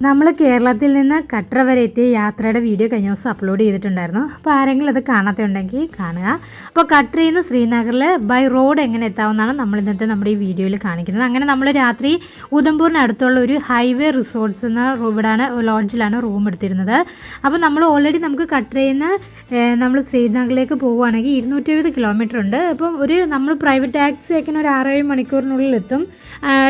നമ്മൾ കേരളത്തിൽ നിന്ന് കട്ര വരെ എത്തിയ യാത്രയുടെ വീഡിയോ കഴിഞ്ഞ ദിവസം അപ്ലോഡ് ചെയ്തിട്ടുണ്ടായിരുന്നു. അപ്പോൾ ആരെങ്കിലും അത് കാണാത്തുണ്ടെങ്കിൽ കാണുക. അപ്പോൾ കട്രയിൽ നിന്ന് ശ്രീനഗറിൽ ബൈ റോഡ് എങ്ങനെ എത്താവുന്നതാണ് നമ്മൾ ഇന്നത്തെ നമ്മുടെ ഈ വീഡിയോയിൽ കാണിക്കുന്നത്. അങ്ങനെ നമ്മൾ രാത്രി ഉദംപൂരിന് അടുത്തുള്ള ഒരു ഹൈവേ റിസോർട്ട്സ് എന്ന ഇവിടെയാണ് ലോഡ്ജിലാണ് റൂം എടുത്തിരുന്നത്. അപ്പോൾ നമ്മൾ ഓൾറെഡി നമുക്ക് കട്രയിൽ നിന്ന് നമ്മൾ ശ്രീനഗറിലേക്ക് പോവുകയാണെങ്കിൽ 270 കിലോമീറ്റർ ഉണ്ട്. അപ്പം നമ്മൾ പ്രൈവറ്റ് ടാക്സി ആക്കുന്ന ഒരു 6-7 മണിക്കൂറിനുള്ളിൽ എത്തും,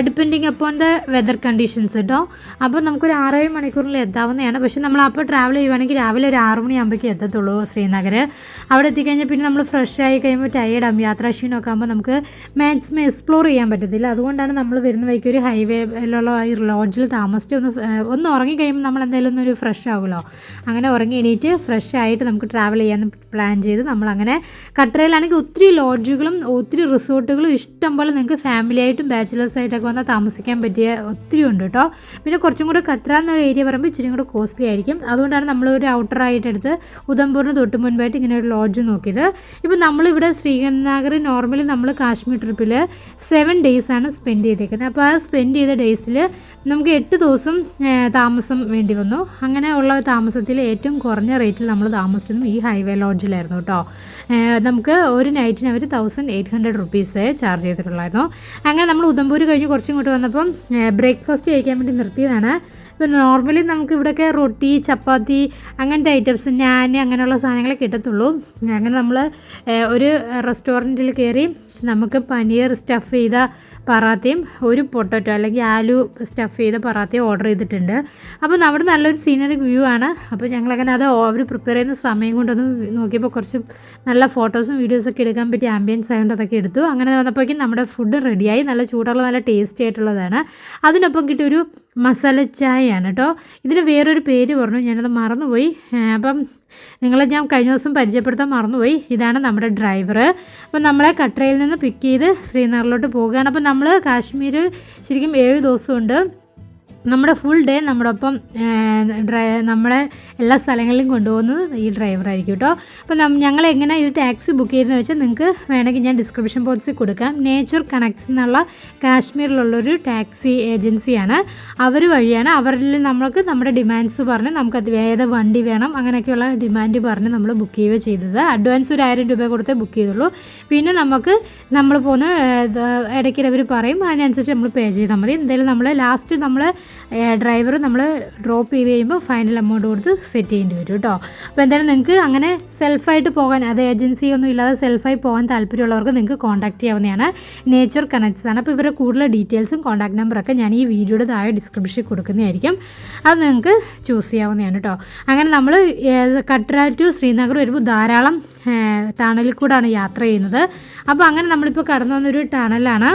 depending upon the weather conditions കേട്ടോ. അപ്പോൾ നമുക്കൊരു 6-7 മണിക്കൂറിൽ എത്താവുന്നതാണ്. പക്ഷേ നമ്മൾ അപ്പോൾ ട്രാവൽ ചെയ്യുവാണെങ്കിൽ രാവിലെ ഒരു 6 മണിയാകുമ്പോഴേക്കും എത്തത്തുള്ളൂ ശ്രീനഗർ. അവിടെ എത്തിക്കഴിഞ്ഞാൽ പിന്നെ നമ്മൾ ഫ്രഷ് ആയി കഴിയുമ്പോൾ ടയേർഡാകും, യാത്രാക്ഷീണമൊക്കെ ആകുമ്പോൾ നമുക്ക് മാക്സിമം എക്സ്പ്ലോർ ചെയ്യാൻ പറ്റത്തില്ല. അതുകൊണ്ടാണ് നമ്മൾ വരുന്ന വഴിക്ക് ഒരു ഹൈവേയിലുള്ള ഈ ലോഡ്ജിൽ താമസിച്ച് ഒന്ന് ഉറങ്ങിക്കഴിയുമ്പോൾ നമ്മൾ എന്തായാലും ഒരു ഫ്രഷ് ആകുമല്ലോ. അങ്ങനെ ഉറങ്ങി എണീറ്റ് ഫ്രഷ് ആയിട്ട് നമുക്ക് ട്രാവൽ ചെയ്യാൻ പ്ലാൻ ചെയ്ത് നമ്മളങ്ങനെ കട്രയിലാണെങ്കിൽ ഒത്തിരി ലോഡ്ജുകളും ഒത്തിരി റിസോർട്ടുകളും ഇഷ്ടംപോലെ നിങ്ങൾക്ക് ഫാമിലിയായിട്ടും ബാച്ചിലേഴ്സായിട്ടൊക്കെ വന്നാൽ താമസിക്കാൻ പറ്റിയ ഒത്തിരി ഉണ്ട് കേട്ടോ. പിന്നെ കുറച്ചും കൂടെ കട്ര എന്ന ഏരിയ പറയുമ്പോൾ ഇച്ചിരി കൂടെ കോസ്റ്റ്ലി ആയിരിക്കും. അതുകൊണ്ടാണ് നമ്മളൊരു ഔട്ടറായിട്ട് എടുത്ത് ഉദംപൂരിന് തൊട്ട് മുൻപായിട്ട് ഇങ്ങനെ ഒരു ലോഡ്ജ് നോക്കിയത്. ഇപ്പോൾ നമ്മളിവിടെ ശ്രീനഗർ നോർമലി നമ്മൾ കാശ്മീർ ട്രിപ്പിൽ 7 ഡേയ്സാണ് സ്പെൻഡ് ചെയ്തേക്കുന്നത്. അപ്പോൾ ആ സ്പെൻഡ് ചെയ്ത ഡേയ്സിൽ നമുക്ക് 8 ദിവസം താമസം വേണ്ടി വന്നു. അങ്ങനെ ഉള്ള താമസത്തിൽ ഏറ്റവും കുറഞ്ഞ റേറ്റിൽ നമ്മൾ താമസിച്ചതും ഈ ഹൈവേ ലോഡ്ജിലായിരുന്നു കേട്ടോ. നമുക്ക് ഒരു നൈറ്റിന് അവർ 1800 റുപ്പീസ് ചാർജ് ചെയ്തിട്ടുള്ളായിരുന്നു. അങ്ങനെ നമ്മൾ ഉദംപൂർ കഴിഞ്ഞ് കുറച്ചും ഇങ്ങോട്ട് വന്നപ്പം ബ്രേക്ക്ഫാസ്റ്റ് കഴിക്കാൻ വേണ്ടി നിർത്തിയതാണ്. ഇപ്പോൾ നോർമലി നമുക്ക് ഇവിടെയൊക്കെ റൊട്ടി, ചപ്പാത്തി അങ്ങനത്തെ ഐറ്റംസ്, നാൻ അങ്ങനെയുള്ള സാധനങ്ങളെ കിട്ടത്തുള്ളൂ. അങ്ങനെ നമ്മൾ ഒരു റെസ്റ്റോറൻറ്റിൽ കയറി നമുക്ക് പനീർ സ്റ്റഫ് ചെയ്ത പറാത്തയും ഒരു പൊട്ടറ്റോ അല്ലെങ്കിൽ ആലു സ്റ്റഫ് ചെയ്ത പറാത്തയും ഓർഡർ ചെയ്തിട്ടുണ്ട്. അപ്പോൾ അവിടെ നല്ലൊരു സീനറിക് വ്യൂ ആണ്. അപ്പോൾ ഞങ്ങളങ്ങനെ അത് അവർ പ്രിപ്പയർ ചെയ്യുന്ന സമയം കൊണ്ടൊന്ന് നോക്കിയപ്പോൾ കുറച്ച് നല്ല ഫോട്ടോസും വീഡിയോസൊക്കെ എടുക്കാൻ പറ്റിയ ആംബിയൻസ് ആയതുകൊണ്ട് അതൊക്കെ എടുത്തു. അങ്ങനെ വന്നപ്പോഴേക്കും നമ്മുടെ ഫുഡ് റെഡിയായി. നല്ല ചൂടുള്ള നല്ല ടേസ്റ്റി ആയിട്ടുള്ളതാണ്. അതിനൊപ്പം കിട്ടിയൊരു മസാല ചായയാണ് കേട്ടോ. ഇതിന് വേറൊരു പേര് പറഞ്ഞു, ഞാനത് മറന്നുപോയി. അപ്പം നിങ്ങളെ ഞാൻ കഴിഞ്ഞ ദിവസം പരിചയപ്പെടുത്താൻ മറന്നുപോയി. ഇതാണ് നമ്മുടെ ഡ്രൈവർ. അപ്പോൾ നമ്മളെ കട്രയിൽ നിന്ന് പിക്ക് ചെയ്ത് ശ്രീനഗറിലോട്ട് പോവുകയാണ്. അപ്പോൾ നമ്മൾ കാശ്മീർ ശരിക്കും 7 ദിവസമുണ്ട്. നമ്മുടെ ഫുൾ ഡേ നമ്മുടെ ഒപ്പം നമ്മളെ എല്ലാ സ്ഥലങ്ങളിലും കൊണ്ടുപോകുന്നത് ഈ ഡ്രൈവറായിരിക്കും കേട്ടോ. അപ്പോൾ ഞങ്ങൾ എങ്ങനെ ഇത് ടാക്സി ബുക്ക് ചെയ്തെന്ന് വെച്ചാൽ നിങ്ങൾക്ക് വേണമെങ്കിൽ ഞാൻ ഡിസ്ക്രിപ്ഷൻ ബോക്സിൽ കൊടുക്കാം. നേച്ചർ കണക്ട്സ് എന്നുള്ള കാശ്മീരിലുള്ളൊരു ടാക്സി ഏജൻസിയാണ്. അവർ വഴിയാണ്. അവരിൽ നമ്മൾക്ക് നമ്മുടെ ഡിമാൻഡ്സ് പറഞ്ഞ് നമുക്കത് ഏത് വണ്ടി വേണം അങ്ങനെയൊക്കെയുള്ള ഡിമാൻഡ് പറഞ്ഞ് നമ്മൾ ബുക്ക് ചെയ്യുക ചെയ്തത്. അഡ്വാൻസ് ഒരു 1000 രൂപ കൊടുത്തേ ബുക്ക് ചെയ്തുള്ളൂ. പിന്നെ നമ്മൾ പോകുന്ന ഇടയ്ക്കിടെ അവർ പറയും, അതിനനുസരിച്ച് നമ്മൾ പേ ചെയ്താൽ മതി. എന്തായാലും നമ്മൾ ലാസ്റ്റ് ഡ്രൈവർ നമ്മൾ ഡ്രോപ്പ് ചെയ്ത് കഴിയുമ്പോൾ ഫൈനൽ എമൗണ്ട് കൊടുത്ത് സെറ്റ് ചെയ്യേണ്ടി വരും കേട്ടോ. അപ്പോൾ എന്തായാലും നിങ്ങൾക്ക് അങ്ങനെ സെൽഫായിട്ട് പോകാൻ, അത് ഏജൻസി ഒന്നും ഇല്ലാതെ സെൽഫായി പോകാൻ താല്പര്യമുള്ളവർക്ക് നിങ്ങൾക്ക് കോൺടാക്ട് ചെയ്യാവുന്നതാണ്. നേച്ചർ കണക്ട്സ് ആണ്. അപ്പോൾ ഇവരുടെ കൂടുതൽ ഡീറ്റെയിൽസും കോൺടാക്ട് നമ്പറൊക്കെ ഞാൻ ഈ വീഡിയോയുടെ താഴെ ഡിസ്ക്രിപ്ഷനിൽ കൊടുക്കുന്നതായിരിക്കും. അത് നിങ്ങൾക്ക് ചൂസ് ചെയ്യാവുന്നതാണ് കേട്ടോ. അങ്ങനെ നമ്മൾ കട്ര ടു ശ്രീനഗർ വരുമ്പോൾ ധാരാളം ടണലിൽ കൂടാണ് യാത്ര ചെയ്യുന്നത്. അപ്പോൾ അങ്ങനെ നമ്മളിപ്പോൾ കടന്നു വന്നൊരു ടണലാണ്,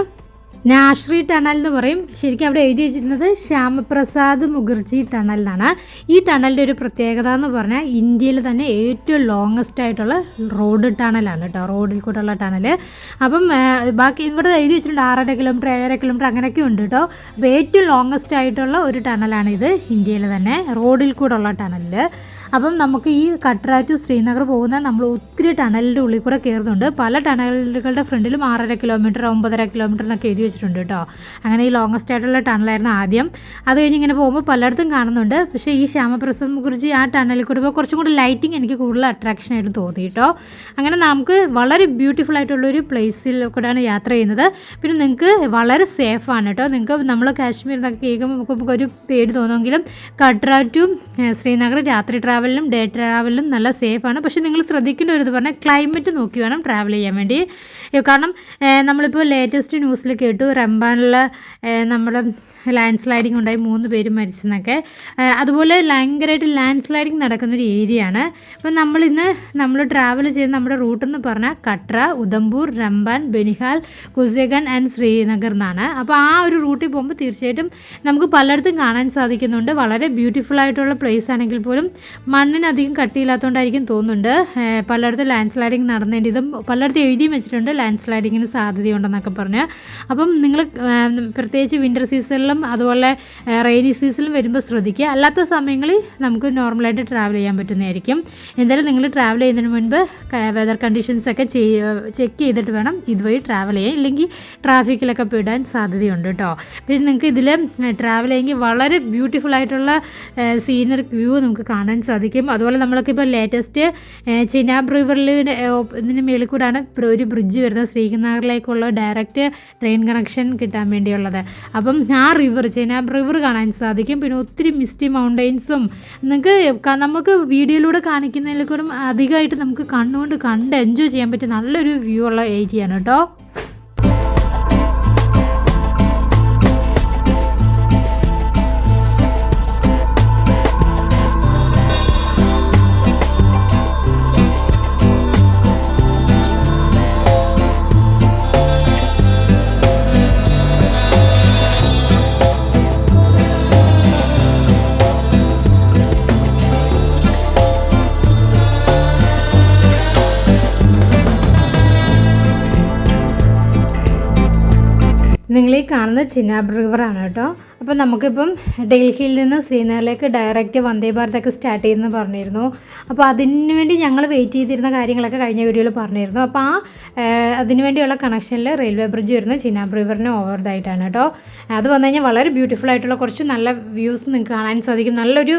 നാഷ്രി ടണൽ എന്ന് പറയും. ശരിക്കും അവിടെ എഴുതി വെച്ചിരുന്നത് ശ്യാമപ്രസാദ് മുഖർജി ടണൽ എന്നാണ്. ഈ ടണലിൻ്റെ ഒരു പ്രത്യേകത എന്ന് പറഞ്ഞാൽ ഇന്ത്യയിൽ തന്നെ ഏറ്റവും ലോങ്ങസ്റ്റ് ആയിട്ടുള്ള റോഡ് ടണലാണ് കേട്ടോ, റോഡിൽ കൂടെയുള്ള ടണൽ. അപ്പം ബാക്കി ഇവിടെ എഴുതി വെച്ചിട്ടുണ്ട് 6.5 കിലോമീറ്റർ 7 കിലോമീറ്റർ അങ്ങനെയൊക്കെ ഉണ്ട് കേട്ടോ. അപ്പോൾ ഏറ്റവും ലോങ്ങസ്റ്റ് ആയിട്ടുള്ള ഒരു ടണലാണിത്, ഇന്ത്യയിൽ തന്നെ റോഡിൽ കൂടെയുള്ള ടണലിൽ. അപ്പം നമുക്ക് ഈ കട്ര ടു ശ്രീനഗർ പോകുന്ന നമ്മൾ ഒത്തിരി ടണലിൻ്റെ ഉള്ളിൽ കൂടെ കയറുന്നുണ്ട്. പല ടണലുകളുടെ ഫ്രണ്ടിലും 6.5 കിലോമീറ്റർ 9.5 കിലോമീറ്റർ എന്നൊക്കെ എഴുതി വെച്ചിട്ടുണ്ട് കേട്ടോ. അങ്ങനെ ഈ ലോങ്ങസ്റ്റ് ആയിട്ടുള്ള ടണലായിരുന്നു ആദ്യം. അത് കഴിഞ്ഞ് ഇങ്ങനെ പോകുമ്പോൾ പലയിടത്തും കാണുന്നുണ്ട്. പക്ഷേ ഈ ശ്യാമപ്രസാദ് മുഖർജി ആ ടണലിൽ കൂടെ ഇപ്പോൾ കുറച്ചും കൂടി ലൈറ്റിങ് എനിക്ക് കൂടുതൽ അട്രാക്ഷൻ ആയിട്ട് തോന്നി കേട്ടോ. അങ്ങനെ നമുക്ക് വളരെ ബ്യൂട്ടിഫുൾ ആയിട്ടുള്ളൊരു പ്ലേസിൽ കൂടെയാണ് യാത്ര ചെയ്യുന്നത്. പിന്നെ നിങ്ങൾക്ക് വളരെ സേഫാണ് കേട്ടോ. നിങ്ങൾക്ക് നമ്മൾ കാശ്മീർ എന്നൊക്കെ കേൾക്കുമ്പോൾ നമുക്ക് ഒരു പേടി തോന്നുമെങ്കിലും കട്ര ടു ശ്രീനഗർ രാത്രി ട്രാവലിനും ഡേ ട്രാവലിനും നല്ല സേഫാണ്. പക്ഷേ നിങ്ങൾ ശ്രദ്ധിക്കേണ്ട ഒരു ഇത് പറഞ്ഞാൽ ക്ലൈമറ്റ് നോക്കി വേണം ട്രാവൽ ചെയ്യാൻ വേണ്ടി. കാരണം നമ്മളിപ്പോൾ ലേറ്റസ്റ്റ് ന്യൂസിൽ കേട്ടു റംബാനിൽ നമ്മുടെ ലാൻഡ് സ്ലൈഡിങ് ഉണ്ടായി 3 പേര് മരിച്ചെന്നൊക്കെ. അതുപോലെ ഭയങ്കരമായിട്ട് ലാൻഡ് സ്ലൈഡിങ് നടക്കുന്നൊരു ഏരിയയാണ്. അപ്പോൾ നമ്മൾ ട്രാവൽ ചെയ്യുന്ന നമ്മുടെ റൂട്ടെന്ന് പറഞ്ഞാൽ കട്ര, ഉദംപൂർ, റംബാൻ, ബനിഹാൽ, കുസേഗൻ ആൻഡ് ശ്രീനഗർ എന്നാണ്. അപ്പോൾ ആ ഒരു റൂട്ടിൽ പോകുമ്പോൾ തീർച്ചയായിട്ടും നമുക്ക് പലയിടത്തും കാണാൻ സാധിക്കുന്നുണ്ട്. വളരെ ബ്യൂട്ടിഫുൾ ആയിട്ടുള്ള പ്ലേസ് ആണെങ്കിൽ പോലും മണ്ണിനധികം കട്ടിയില്ലാത്തതുകൊണ്ടായിരിക്കും തോന്നുന്നുണ്ട് പലയിടത്തും ലാൻഡ് സ്ലൈഡിങ് നടന്നതിൻ്റെ ഇതും പലയിടത്തും എഴുതിയും വെച്ചിട്ടുണ്ട് ലാൻഡ് സ്ലൈഡിങ്ങിന് സാധ്യതയുണ്ടെന്നൊക്കെ പറഞ്ഞ്. അപ്പം നിങ്ങൾ പ്രത്യേകിച്ച് വിൻ്റർ സീസണിലും അതുപോലെ റെയിനി സീസണിലും വരുമ്പോൾ ശ്രദ്ധിക്കുക. അല്ലാത്ത സമയങ്ങളിൽ നമുക്ക് നോർമലായിട്ട് ട്രാവൽ ചെയ്യാൻ പറ്റുന്നതായിരിക്കും. എന്തായാലും നിങ്ങൾ ട്രാവൽ ചെയ്യുന്നതിന് മുൻപ് വെതർ കണ്ടീഷൻസൊക്കെ ചെക്ക് ചെയ്തിട്ട് വേണം ഇതുവഴി ട്രാവൽ ചെയ്യാൻ, ഇല്ലെങ്കിൽ ട്രാഫിക്കിലൊക്കെ പെടാൻ സാധ്യതയുണ്ട് കേട്ടോ. പിന്നെ നിങ്ങൾക്ക് ഇതിൽ ട്രാവൽ ചെയ്യുമെങ്കിൽ വളരെ ബ്യൂട്ടിഫുൾ ആയിട്ടുള്ള സീനറിക് വ്യൂ നമുക്ക് കാണാൻ സാധിക്കും. അതുപോലെ നമ്മൾക്കിപ്പോൾ ലേറ്റസ്റ്റ് ചിനാബ് റിവറിൽ ഇതിന് മേളിൽ കൂടാണ് ഒരു ബ്രിഡ്ജ് വരുന്നത്, ശ്രീനഗറിലേക്കുള്ള ഡയറക്റ്റ് ട്രെയിൻ കണക്ഷൻ കിട്ടാൻ വേണ്ടിയുള്ളത്. അപ്പം ആ റിവർ ചിനാബ് റിവർ കാണാൻ സാധിക്കും. പിന്നെ ഒത്തിരി മിസ്റ്റി മൗണ്ടെയിൻസും നമുക്ക് വീഡിയോയിലൂടെ കാണിക്കുന്നതിൽ കൂടെ അധികമായിട്ട് നമുക്ക് കണ്ടുകൊണ്ട് എൻജോയ് ചെയ്യാൻ പറ്റിയ നല്ലൊരു വ്യൂ ഉള്ള ഏരിയ ആണ് കേട്ടോ. നിങ്ങൾ ഈ കാണുന്ന ചിനാബ് റിവറാണ് കേട്ടോ. അപ്പോൾ നമുക്കിപ്പം ഡൽഹിയിൽ നിന്ന് ശ്രീനഗറിലേക്ക് ഡയറക്റ്റ് വന്ദേ ഭാരതൊക്കെ സ്റ്റാർട്ട് ചെയ്യുമെന്ന് പറഞ്ഞിരുന്നു. അപ്പോൾ അതിന് വേണ്ടി ഞങ്ങൾ വെയിറ്റ് ചെയ്തിരുന്ന കാര്യങ്ങളൊക്കെ കഴിഞ്ഞ വീഡിയോയിൽ പറഞ്ഞിരുന്നു. അപ്പോൾ അതിന് വേണ്ടിയുള്ള കണക്ഷനിൽ റെയിൽവേ ബ്രിഡ്ജ് വരുന്നത് ചിനാബ് റിവറിന് ഓവർഡായിട്ടാണ് കേട്ടോ. അത് വന്നു കഴിഞ്ഞാൽ വളരെ ബ്യൂട്ടിഫുൾ ആയിട്ടുള്ള കുറച്ച് നല്ല വ്യൂസ് നിങ്ങൾക്ക് കാണാൻ സാധിക്കും. നല്ലൊരു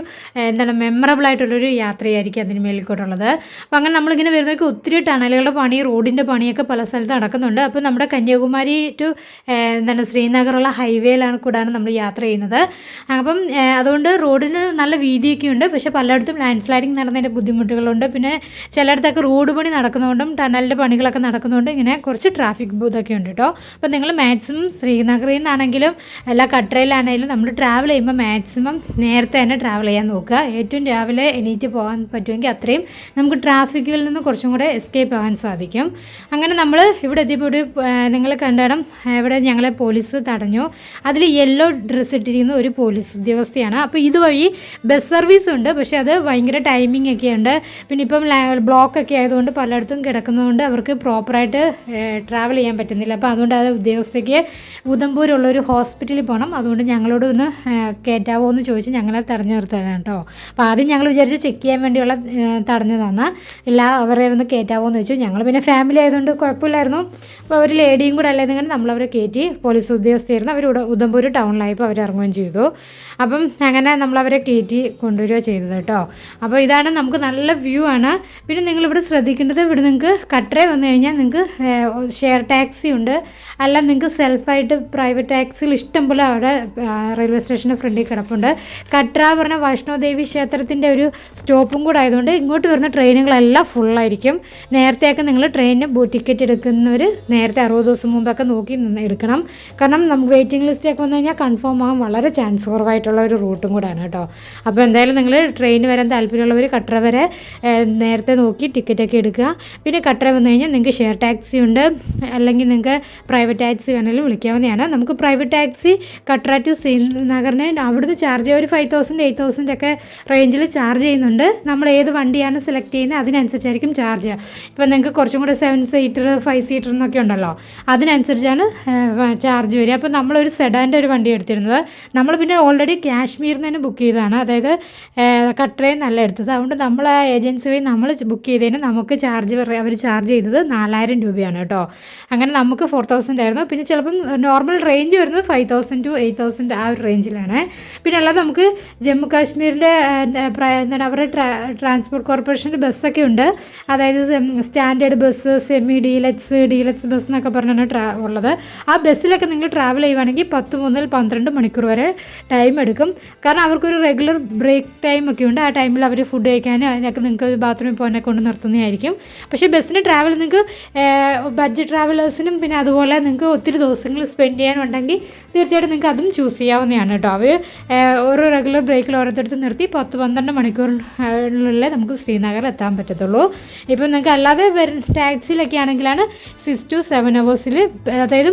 മെമ്മറബിൾ ആയിട്ടുള്ളൊരു യാത്രയായിരിക്കും അതിന് മേലിക്കോട്ടുള്ളത്. അപ്പോൾ അങ്ങനെ നമ്മളിങ്ങനെ വരുന്നതൊക്കെ ഒത്തിരി ടണലുകളുടെ പണി, റോഡിൻ്റെ പണിയൊക്കെ പല സ്ഥലത്ത് നടക്കുന്നുണ്ട്. അപ്പോൾ നമ്മുടെ കന്യാകുമാരി ടു ശ്രീനഗറുള്ള ഹൈവേയിലാണ് കൂടാണ് നമ്മൾ യാത്ര ചെയ്യുന്നത്. അപ്പം അതുകൊണ്ട് റോഡിന് നല്ല വീതിയൊക്കെ ഉണ്ട്. പക്ഷേ പലയിടത്തും ലാൻഡ് സ്ലൈഡിങ് നടന്നതിൻ്റെ ബുദ്ധിമുട്ടുകളുണ്ട്. പിന്നെ ചിലയിടത്തൊക്കെ റോഡ് പണി നടക്കുന്നതുകൊണ്ടും ടണലിൻ്റെ പണികളൊക്കെ നടക്കുന്നതുകൊണ്ടും ഇങ്ങനെ കുറച്ച് ട്രാഫിക് ഇതൊക്കെ ഉണ്ട് കേട്ടോ. അപ്പോൾ നിങ്ങൾ മാക്സിമം ശ്രീനഗറിൽ നിന്നാണെങ്കിലും അല്ല കട്രയിലാണെങ്കിലും നമ്മൾ ട്രാവൽ ചെയ്യുമ്പോൾ മാക്സിമം നേരത്തെ തന്നെ ട്രാവൽ ചെയ്യാൻ നോക്കുക. ഏറ്റവും രാവിലെ എണീറ്റ് പോകാൻ പറ്റുമെങ്കിൽ അത്രയും നമുക്ക് ട്രാഫിക്കിൽ നിന്ന് കുറച്ചും കൂടെ എസ്കേപ്പ് ആകാൻ സാധിക്കും. അങ്ങനെ നമ്മൾ ഇവിടെ എത്തിയപ്പോൾ ഒരു നിങ്ങൾ കണ്ടിടം ഇവിടെ ഞങ്ങളെ പോലീസ് തടഞ്ഞു. അതിൽ യെല്ലോ ഡ്രസ്സ് ഇട്ടിരിക്കുന്ന ഒരു പോലീസ് ഉദ്യോഗസ്ഥയാണ്. അപ്പോൾ ഇതുവഴി ബസ് സർവീസ് ഉണ്ട്, പക്ഷേ അത് ഭയങ്കര ടൈമിംഗ് ഒക്കെ ഉണ്ട്. പിന്നെ ഇപ്പം ബ്ലോക്കൊക്കെ ആയതുകൊണ്ട് പലയിടത്തും കിടക്കുന്നതുകൊണ്ട് അവർക്ക് പ്രോപ്പറായിട്ട് ട്രാവൽ ചെയ്യാൻ പറ്റുന്നില്ല. അപ്പോൾ അതുകൊണ്ട് അത് ഉദ്യോഗസ്ഥയ്ക്ക് ഉദംപൂരുള്ളൊരു ഹോസ്പിറ്റലിൽ പോകണം. അതുകൊണ്ട് ഞങ്ങളോട് ഒന്ന് കയറ്റാവോ എന്ന് ചോദിച്ച് ഞങ്ങളെ തടഞ്ഞു നിർത്തണം കേട്ടോ. അപ്പോൾ ആദ്യം ഞങ്ങൾ വിചാരിച്ചു ചെക്ക് ചെയ്യാൻ വേണ്ടിയുള്ള തടഞ്ഞതാണ്. അവരെ ഒന്ന് കയറ്റാവോ എന്ന് ചോദിച്ചു. ഞങ്ങൾ പിന്നെ ഫാമിലി ആയതുകൊണ്ട് കുഴപ്പമില്ലായിരുന്നു. അപ്പോൾ ഒരു ലേഡിയും കൂടെ അല്ലായിരുന്നെങ്കിൽ നമ്മളവരെ കയറ്റി. പോലീസ് ഉദ്യോഗസ്ഥയായിരുന്നു. അവർ ഉദംപൂർ ടൗണിലായപ്പോൾ അവർ ഇറങ്ങുകയും ചെയ്തു. അപ്പം അങ്ങനെ നമ്മളവരെ കയറ്റി കൊണ്ടുവരിക ചെയ്തത് കേട്ടോ. അപ്പോൾ ഇതാണ് നമുക്ക് നല്ല വ്യൂ ആണ്. പിന്നെ നിങ്ങളിവിടെ ശ്രദ്ധിക്കേണ്ടത്, ഇവിടെ നിങ്ങൾക്ക് കട്രേ വന്നു കഴിഞ്ഞാൽ നിങ്ങൾക്ക് ഷെയർ ടാക്സി ഉണ്ട്, അല്ല നിങ്ങൾക്ക് സെൽഫായിട്ട് പ്രൈവറ്റ് ടാക്സിയിൽ ഇഷ്ടം പോലെ അവിടെ റെയിൽവേ സ്റ്റേഷൻ്റെ ഫ്രണ്ടിൽ കിടപ്പുണ്ട്. കട്ര പറഞ്ഞ വൈഷ്ണോദേവി ക്ഷേത്രത്തിൻ്റെ ഒരു സ്റ്റോപ്പും കൂടെ ആയതുകൊണ്ട് ഇങ്ങോട്ട് വരുന്ന ട്രെയിനുകളെല്ലാം ഫുള്ളായിരിക്കും. നേരത്തെയൊക്കെ നിങ്ങൾ ട്രെയിനിന് ടിക്കറ്റ് എടുക്കുന്നവർ നേരത്തെ 60 ദിവസം മുമ്പൊക്കെ നോക്കി എടുക്കണം. കാരണം നമുക്ക് വെയിറ്റിംഗ് ലിസ്റ്റൊക്കെ വന്നു കഴിഞ്ഞാൽ കൺഫേം ആകാൻ വളരെ ചാൻസ് കുറവായിട്ടുള്ള ഒരു റൂട്ടും കൂടെയാണ് കേട്ടോ. അപ്പോൾ എന്തായാലും നിങ്ങൾ ട്രെയിൻ വരാൻ താല്പര്യമുള്ളവർ കട്ര വരെ നേരത്തെ നോക്കി ടിക്കറ്റൊക്കെ എടുക്കുക. പിന്നെ കട്ര വന്നു കഴിഞ്ഞാൽ നിങ്ങൾക്ക് ഷെയർ ടാക്സി ഉണ്ട്, അല്ലെങ്കിൽ നിങ്ങൾക്ക് പ്രൈവറ്റ് ടാക്സി വേണമെങ്കിലും വിളിക്കാവുന്നതാണ്. നമുക്ക് പ്രൈവറ്റ് ടാക്സി കട്ര ടു ശ്രീനഗറിന് അവിടുന്ന് ചാർജ് ചെയ്യുക ഒരു 5,000 8,000 ഒക്കെ റേഞ്ചിൽ ചാർജ് ചെയ്യുന്നുണ്ട്. നമ്മൾ ഏത് വണ്ടിയാണ് സെലക്ട് ചെയ്യുന്നത് അതിനനുസരിച്ചായിരിക്കും ചാർജ് ചെയ്യുക. ഇപ്പോൾ നിങ്ങൾക്ക് കുറച്ചും കൂടെ 7 സീറ്റർ 5 സീറ്റർ എന്നൊക്കെ ഉണ്ടല്ലോ, അതിനനുസരിച്ചാണ് ചാർജ് വരിക. അപ്പോൾ നമ്മളൊരു സെഡാൻ്റെ ഒരു വണ്ടി എടുത്തിരുന്നത്. നമ്മൾ പിന്നെ ഓൾറെഡി കാശ്മീരിൽ നിന്ന് ബുക്ക് ചെയ്തതാണ്, അതായത് കട്രയിൽ നല്ല എടുത്തത്. അതുകൊണ്ട് നമ്മൾ ആ ഏജൻസി വഴി നമ്മൾ ബുക്ക് ചെയ്തതിന് നമുക്ക് അവർ ചാർജ് ചെയ്തത് 4,000 രൂപയാണ് കേട്ടോ. അങ്ങനെ നമുക്ക് 4,000 ആയിരുന്നു. പിന്നെ ചിലപ്പം നോർമൽ റേഞ്ച് വരുന്നത് 5,000 to 8,000 ആ ഒരു റേഞ്ചിലാണ്. പിന്നെ അല്ലാതെ നമുക്ക് ജമ്മു കാശ്മീരിൻ്റെ അവരുടെ ട്രാൻസ്പോർട്ട് കോർപ്പറേഷൻ്റെ ബസ്സൊക്കെ ഉണ്ട്. അതായത് standard bus, semi deluxe bus എന്നൊക്കെ പറഞ്ഞാണ് ഉള്ളത്. ആ ബസ്സിലൊക്കെ നിങ്ങൾ ട്രാവൽ ചെയ്യുവാണെങ്കിൽ 10 മുതൽ 12 മണിക്കൂർ വരെ ടൈം എടുക്കും. കാരണം അവർക്കൊരു റെഗുലർ ബ്രേക്ക് ടൈം ഒക്കെ ഉണ്ട്. ആ ടൈമിൽ അവർ ഫുഡ് കഴിക്കാനും അതിനൊക്കെ നിങ്ങൾക്ക് ബാത്റൂമിൽ പോകാനൊക്കെ കൊണ്ട് നിർത്തുന്നതായിരിക്കും. പക്ഷേ ബസ്സിന് ട്രാവൽ നിങ്ങൾക്ക് ബഡ്ജറ്റ് ട്രാവലേഴ്സിനും പിന്നെ അതുപോലെ നിങ്ങൾക്ക് ഒത്തിരി ദിവസങ്ങൾ സ്പെൻഡ് ചെയ്യാനുണ്ടെങ്കിൽ തീർച്ചയായിട്ടും നിങ്ങൾക്ക് അതും ചൂസ് ചെയ്യാവുന്നതാണ് കേട്ടോ. അവർ ഓരോ റെഗുലർ ബ്രേക്കിൽ ഓരോരുത്തടുത്ത് നിർത്തി 10-12 മണിക്കൂറിനുള്ളിൽ നമുക്ക് ശ്രീനഗർ എത്താൻ പറ്റത്തുള്ളൂ. ഇപ്പം നിങ്ങൾക്ക് അല്ലാതെ ടാക്സിയിലൊക്കെ ആണെങ്കിലാണ് 6 to 7 hours, അതായത്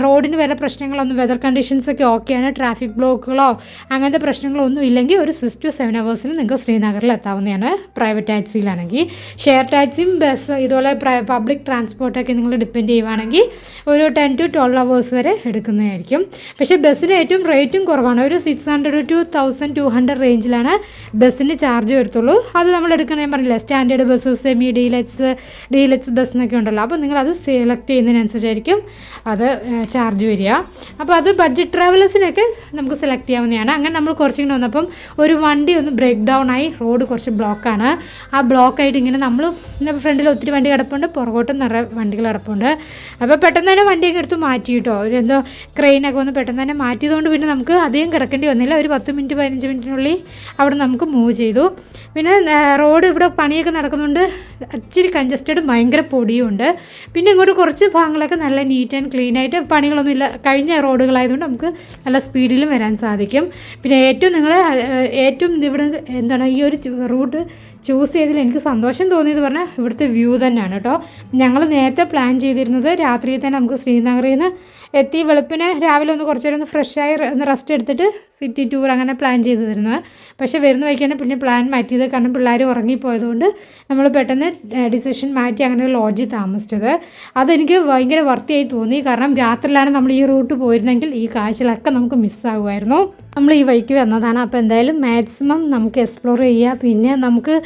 റോഡിന് വേറെ പ്രശ്നങ്ങളൊന്നും വെതർ കണ്ടീഷൻസൊക്കെ ഓക്കെ ചെയ്യാനോ ട്രാഫിക് ബ്ലോക്കുകളോ അങ്ങനത്തെ പ്രശ്നങ്ങളോ ഒന്നും ഇല്ലെങ്കിൽ ഒരു 6 to 7 hours നിങ്ങൾക്ക് ശ്രീനഗറിൽ എത്താവുന്നതാണ് പ്രൈവറ്റ് ടാക്സിയിലാണെങ്കിൽ. ഷെയർ ടാക്സിയും ബസ് ഇതുപോലെ പബ്ലിക് ട്രാൻസ്പോർട്ടൊക്കെ നിങ്ങൾ ഡിപ്പെൻഡ് ചെയ്യുവാണെങ്കിൽ ഒരു 10 to 12 hours വരെ എടുക്കുന്നതായിരിക്കും. പക്ഷേ ബസ്സിന് ഏറ്റവും റേറ്റും കുറവാണ്. ഒരു 600 to 1200 റേഞ്ചിലാണ് ബസ്സിന് ചാർജ് വരത്തുള്ളൂ. അത് നമ്മൾ എടുക്കണം, ഞാൻ പറഞ്ഞില്ല standard bus, semi deluxe bus എന്നൊക്കെ ഉണ്ടല്ലോ. അപ്പോൾ നിങ്ങളത് സെലക്ട് ചെയ്യുന്നതിനനുസരിച്ചായിരിക്കും അത് ചാർജ് വരിക. അപ്പോൾ അത് ബഡ്ജറ്റ് ട്രാവലേഴ്സിനൊക്കെ നമുക്ക് സെലക്ട് ചെയ്യാവുന്നതാണ്. അങ്ങനെ നമ്മൾ കുറച്ചിങ്ങനെ വന്നപ്പം ഒരു വണ്ടി ഒന്ന് ബ്രേക്ക് ഡൗൺ ആയി, റോഡ് കുറച്ച് ബ്ലോക്കാണ്. ആ ബ്ലോക്കായിട്ട് ഇങ്ങനെ നമ്മൾ ഫ്രണ്ടിൽ ഒത്തിരി വണ്ടി കിടപ്പുണ്ട്, പുറകോട്ടും നിറയെ വണ്ടികൾ കിടപ്പുണ്ട്. അപ്പോൾ പെട്ടെന്ന് തന്നെ വണ്ടിയൊക്കെ എടുത്ത് മാറ്റി കേട്ടോ. ഒരു എന്തോ ക്രെയിനൊക്കെ ഒന്ന് പെട്ടെന്ന് തന്നെ മാറ്റിയതുകൊണ്ട് പിന്നെ നമുക്ക് അധികം കിടക്കേണ്ടി വന്നില്ല. ഒരു 10 മിനിറ്റ് 15 മിനിറ്റിനുള്ളിൽ അവിടെ നമുക്ക് മൂവ് ചെയ്തു. പിന്നെ റോഡ് ഇവിടെ പണിയൊക്കെ നടക്കുന്നുണ്ട്, ഇച്ചിരി കൺജസ്റ്റഡ്, ഭയങ്കര പൊടിയുണ്ട്. പിന്നെ ഇങ്ങോട്ട് കുറച്ച് ഭാഗങ്ങളൊക്കെ നല്ല നീറ്റ് ആൻഡ് ക്ലീൻ ആയിട്ട്, പണികളൊന്നും ഇല്ല, കഴിഞ്ഞ റോഡുകളായതുകൊണ്ട് നമുക്ക് നല്ല സ്പീഡിലും വരാൻ സാധിക്കും. പിന്നെ ഏറ്റവും ഇവിടെ എന്താണ് ഈ ഒരു റൂട്ട് ചൂസ് ചെയ്തതിൽ എനിക്ക് സന്തോഷം തോന്നിയത് പറഞ്ഞാൽ ഇവിടുത്തെ വ്യൂ തന്നെയാണ് കേട്ടോ. ഞങ്ങൾ നേരത്തെ പ്ലാൻ ചെയ്തിരുന്നത് രാത്രിയിൽ തന്നെ നമുക്ക് ശ്രീനഗറിൽ നിന്ന് എത്തി വെളുപ്പിന് രാവിലെ ഒന്ന് കുറച്ച് നേരം ഒന്ന് ഫ്രഷായി ഒന്ന് റെസ്റ്റ് എടുത്തിട്ട് സിറ്റി ടൂർ അങ്ങനെ പ്ലാൻ ചെയ്ത് തരുന്നത്. പക്ഷേ വരുന്ന വഴിക്കാണ് പിന്നെ പ്ലാൻ മാറ്റിയത്. കാരണം പിള്ളേർ ഉറങ്ങിപ്പോയതുകൊണ്ട് നമ്മൾ പെട്ടെന്ന് ഡിസിഷൻ മാറ്റി അങ്ങനെ ലോഡ്ജിൽ താമസിച്ചത്. അതെനിക്ക് ഭയങ്കര വർത്തിയായി തോന്നി. കാരണം രാത്രിയിലാണ് നമ്മൾ ഈ റൂട്ട് പോയിരുന്നെങ്കിൽ ഈ കാഴ്ചകളൊക്കെ നമുക്ക് മിസ്സാകുമായിരുന്നു. നമ്മൾ ഈ വഴിക്ക് വന്നതാണ്. അപ്പോൾ എന്തായാലും മാക്സിമം നമുക്ക് എക്സ്പ്ലോർ ചെയ്യുക. പിന്നെ നമുക്ക്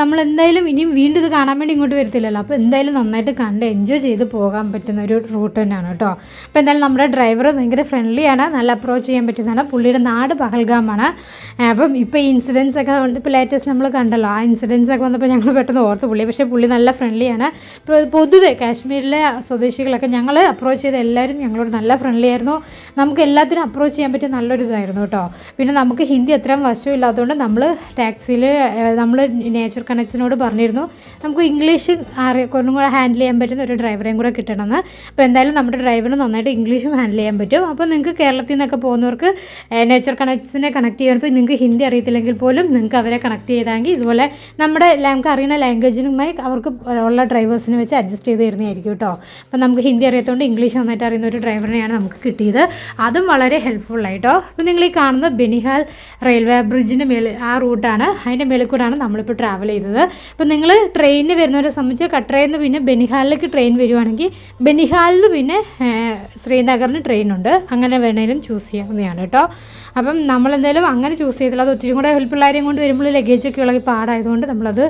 നമ്മൾ എന്തായാലും ഇനിയും വീണ്ടും ഇത് കാണാൻ വേണ്ടി ഇങ്ങോട്ട് വരത്തില്ലല്ലോ. അപ്പോൾ എന്തായാലും നന്നായിട്ട് കണ്ട് എൻജോയ് ചെയ്ത് പോകാൻ പറ്റുന്ന ഒരു റൂട്ട് തന്നെയാണ് കേട്ടോ. അപ്പോൾ എന്തായാലും നമ്മുടെ ഡ്രൈവർ ഭയങ്കര ഫ്രണ്ട്ലിയാണ്, നല്ല അപ്രോച്ച് ചെയ്യാൻ പറ്റുന്നതാണ്. പുള്ളിയുടെ നാട് പഹൽഗാമാണ്. അപ്പം ഇപ്പോൾ ഈ ഇൻസിഡൻസ് ഒക്കെ ഉണ്ട്, ഇപ്പോൾ ലേറ്റസ്റ്റ് നമ്മൾ കണ്ടല്ലോ, ആ ഇൻസിഡൻസ് ഒക്കെ വന്നപ്പോൾ ഞങ്ങൾ പെട്ടെന്ന് ഓർത്ത് പക്ഷേ പുള്ളി നല്ല ഫ്രണ്ട്ലിയാണ്. പൊതുവെ കാശ്മീരിലെ സ്വദേശികളൊക്കെ ഞങ്ങൾ അപ്രോച്ച് ചെയ്ത എല്ലാവരും ഞങ്ങളോട് നല്ല ഫ്രണ്ട്ലി ആയിരുന്നു. നമുക്ക് എല്ലാത്തിനും അപ്രോച്ച് ചെയ്യാൻ പറ്റിയ നല്ലൊരു ഇതായിരുന്നു കേട്ടോ. പിന്നെ നമുക്ക് ഹിന്ദി അത്രയും വശമില്ലാത്തതുകൊണ്ട് നമ്മൾ ടാക്സിയിൽ നമ്മൾ നേച്ചർ കണക്ട്സിനോട് പറഞ്ഞിരുന്നു നമുക്ക് ഇംഗ്ലീഷ് കുറച്ചും കൂടെ ഹാൻഡിൽ ചെയ്യാൻ പറ്റുന്ന ഒരു ഡ്രൈവറേയും കൂടെ കിട്ടണമെന്ന്. അപ്പോൾ എന്തായാലും നമ്മുടെ ഡ്രൈവറിന് നന്നായിട്ട് ഇംഗ്ലീഷും ഹാൻഡിൽ ചെയ്യാൻ പറ്റും. അപ്പോൾ നിങ്ങൾക്ക് കേരളത്തിൽ നിന്നൊക്കെ പോകുന്നവർക്ക് നേച്ചർ കണക്ട്സിനെ കണക്ട് ചെയ്യുമ്പോൾ നിങ്ങൾക്ക് ഹിന്ദി അറിയത്തില്ലെങ്കിൽ പോലും നിങ്ങൾക്ക് അവരെ കണക്ട് ചെയ്താങ്കിൽ ഇതുപോലെ നമുക്ക് അറിയുന്ന ലാംഗ്വേജിനുമായി അവർക്ക് ഉള്ള ഡ്രൈവേഴ്സിനെ വെച്ച് അഡ്ജസ്റ്റ് ചെയ്ത് തരുന്നതായിരിക്കും കേട്ടോ. അപ്പോൾ നമുക്ക് ഹിന്ദി അറിയത്തുകൊണ്ട് ഇംഗ്ലീഷ് നന്നായിട്ട് അറിയുന്ന ഒരു ഡ്രൈവറിനെയാണ് നമുക്ക് കിട്ടിയത്. അതും വളരെ ഹെൽപ്ഫുള്ളായിട്ടോ. അപ്പോൾ നിങ്ങൾ ഈ കാണുന്ന ബനിഹാൽ റെയിൽവേ ബ്രിഡ്ജിൻ്റെ ആ റൂട്ടാണ്, അതിൻ്റെ മേളിൽ കൂടാണ് നമ്മളിപ്പോൾ ട്രാവൽ ചെയ്തത്. അപ്പോൾ നിങ്ങൾ ട്രെയിനിന് വരുന്നവരെ സംബന്ധിച്ച് കട്രയിൽ നിന്ന് പിന്നെ ബനിഹാലിലേക്ക് ട്രെയിൻ വരുവാണെങ്കിൽ ബനിഹാലിൽ നിന്ന് പിന്നെ ശ്രീനഗറിന് ട്രെയിനുണ്ട്, അങ്ങനെ വേണമെങ്കിലും ചൂസ് ചെയ്യാവുന്നതാണ് കേട്ടോ. അപ്പം നമ്മളെന്തായാലും അങ്ങനെ ചൂസ് ചെയ്തില്ല. അത് ഒത്തിരി കൂടെ പിള്ളേരെയും കൊണ്ട് വരുമ്പോൾ ലഗേജൊക്കെ ഉള്ള പാടായതുകൊണ്ട് നമ്മളത്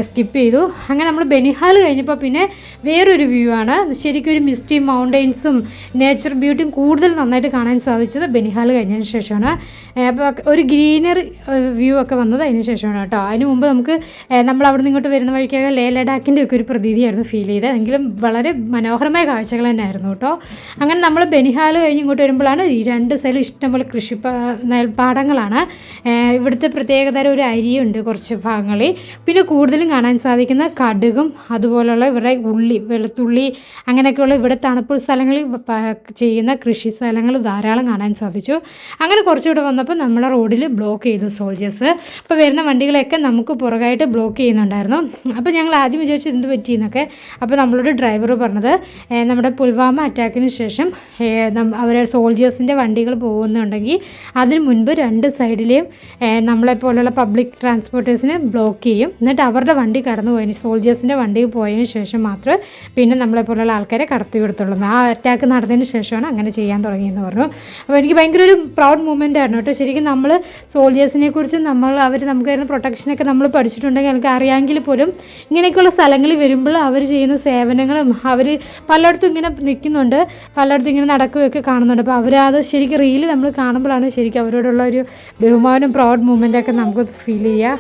സ്കിപ്പ് ചെയ്തു. അങ്ങനെ നമ്മൾ ബനിഹാൽ കഴിഞ്ഞപ്പോൾ പിന്നെ വേറൊരു വ്യൂ ആണ്. ശരിക്കും ഒരു മിസ്റ്റി മൗണ്ടെയ്ൻസും നേച്ചർ ബ്യൂട്ടിയും കൂടുതൽ നന്നായിട്ട് കാണാൻ സാധിച്ചത് ബനിഹാൽ കഴിഞ്ഞതിന് ശേഷമാണ്. അപ്പോൾ ഒരു ഗ്രീനറി വ്യൂ ഒക്കെ വന്നത് അതിന് ശേഷമാണ് കേട്ടോ. അതിന് മുമ്പ് നമ്മൾ അവിടെ നിന്ന് ഇങ്ങോട്ട് വരുന്ന വഴിക്കൊക്കെ ലേ ലഡാക്കിൻ്റെ ഒക്കെ ഒരു പ്രതീതിയായിരുന്നു ഫീൽ ചെയ്തത്. എങ്കിലും വളരെ മനോഹരമായ കാഴ്ചകൾ തന്നെയായിരുന്നു കേട്ടോ. അങ്ങനെ നമ്മൾ ബനിഹാൽ കഴിഞ്ഞ് ഇങ്ങോട്ട് വരുമ്പോഴാണ് ഈ രണ്ട് സൈഡിൽ ഇഷ്ടംപോലെ നെൽപ്പാടങ്ങളാണ്. ഇവിടുത്തെ പ്രത്യേകതരം ഒരു അരിയുണ്ട് കുറച്ച് ഭാഗങ്ങളിൽ. പിന്നെ കൂടുതലും കാണാൻ സാധിക്കുന്ന കടുകും അതുപോലുള്ള ഇവരുടെ വെളുത്തുള്ളി അങ്ങനെയൊക്കെയുള്ള ഇവിടെ തണുപ്പ് സ്ഥലങ്ങളിൽ ചെയ്യുന്ന കൃഷി സ്ഥലങ്ങൾ ധാരാളം കാണാൻ സാധിച്ചു. അങ്ങനെ കുറച്ചുകൂടെ വന്നപ്പോൾ നമ്മുടെ റോഡിൽ ബ്ലോക്ക് ചെയ്തു സോൾജേഴ്സ്. അപ്പോൾ വരുന്ന വണ്ടികളെയൊക്കെ നമുക്ക് പുറകായിട്ട് ബ്ലോക്ക് ചെയ്യുന്നുണ്ടായിരുന്നു. അപ്പോൾ ഞങ്ങൾ ആദ്യം വിചാരിച്ചു എന്ത് പറ്റിയെന്നൊക്കെ. അപ്പോൾ നമ്മളോട് ഡ്രൈവർ പറഞ്ഞത് നമ്മുടെ പുൽവാമ അറ്റാക്കിന് ശേഷം അവരുടെ സോൾജേഴ്സിൻ്റെ വണ്ടികൾ പോകുന്നുണ്ടെങ്കിൽ അതിന് മുൻപ് രണ്ട് സൈഡിലെയും നമ്മളെപ്പോലുള്ള പബ്ലിക് ട്രാൻസ്പോർട്ടേഴ്സിനെ ബ്ലോക്ക് ചെയ്യും. എന്നിട്ട് അവരുടെ വണ്ടി കടന്നു പോയതിന് സോൾജേഴ്സിൻ്റെ വണ്ടി പോയതിന് ശേഷം മാത്രമേ പിന്നെ നമ്മളെപ്പോലുള്ള ആൾക്കാരെ കടത്തി വിടത്തുള്ളൂ. ആ അറ്റാക്ക് നടന്നതിന് ശേഷമാണ് അങ്ങനെ ചെയ്യാൻ തുടങ്ങിയെന്ന് പറഞ്ഞു. അപ്പോൾ എനിക്ക് ഭയങ്കര ഒരു പ്രൗഡ് മൂമെൻ്റ് ആയിരുന്നു കേട്ടോ. ശരിക്കും നമ്മൾ സോൾജേഴ്സിനെ കുറിച്ച് അവർ നമുക്ക് വരുന്ന പ്രൊട്ടക്ഷനൊക്കെ നമ്മൾ പഠിച്ചിട്ടുണ്ടെങ്കിൽ എനിക്ക് അറിയാമെങ്കിൽ പോലും ഇങ്ങനെയൊക്കെയുള്ള സ്ഥലങ്ങളിൽ വരുമ്പോൾ അവർ ചെയ്യുന്ന സേവനങ്ങളും അവർ പലയിടത്തും ഇങ്ങനെ നിൽക്കുന്നുണ്ട്, പലയിടത്തും ഇങ്ങനെ നടക്കുകയൊക്കെ കാണുന്നുണ്ട്. അപ്പോൾ അവരത് ശരിക്കും റീല് നമ്മൾ കാണുമ്പോഴാണ് ശരിക്കും അവരോടുള്ള ഒരു ബഹുമാനം പ്രൗഡ് മൂമെൻ്റൊക്കെ നമുക്ക് ഫീൽ ചെയ്യുക.